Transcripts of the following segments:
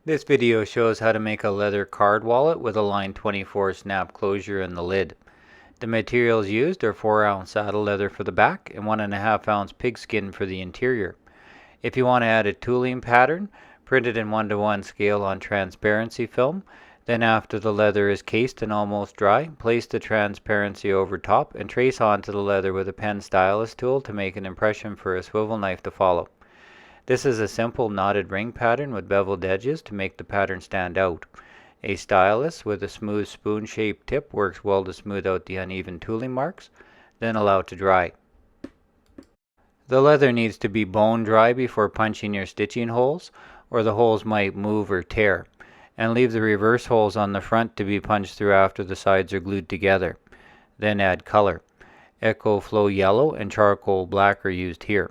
This video shows how to make a leather card wallet with a line 24 snap closure in the lid. The materials used are 4-ounce saddle leather for the back and 1.5-ounce pigskin for the interior. If you want to add a tooling pattern, print it in 1:1 scale on transparency film. Then after the leather is cased and almost dry, place the transparency over top and trace onto the leather with a pen stylus tool to make an impression for a swivel knife to follow. This is a simple knotted ring pattern with beveled edges to make the pattern stand out. A stylus with a smooth spoon-shaped tip works well to smooth out the uneven tooling marks, then allow to dry. The leather needs to be bone dry before punching your stitching holes, or the holes might move or tear, and leave the reverse holes on the front to be punched through after the sides are glued together. Then add color. Echo Flow Yellow and Charcoal Black are used here.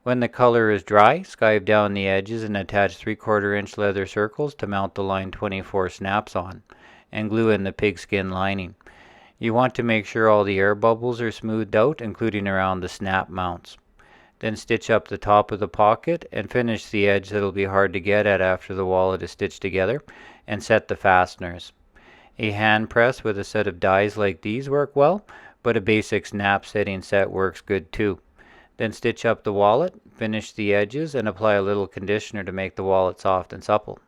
When the color is dry, skive down the edges and attach 3/4 inch leather circles to mount the line 24 snaps on, and glue in the pigskin lining. You want to make sure all the air bubbles are smoothed out, including around the snap mounts. Then stitch up the top of the pocket and finish the edge that'll be hard to get at after the wallet is stitched together, and set the fasteners. A hand press with a set of dies like these work well, but a basic snap setting set works good too. Then stitch up the wallet, finish the edges, and apply a little conditioner to make the wallet soft and supple.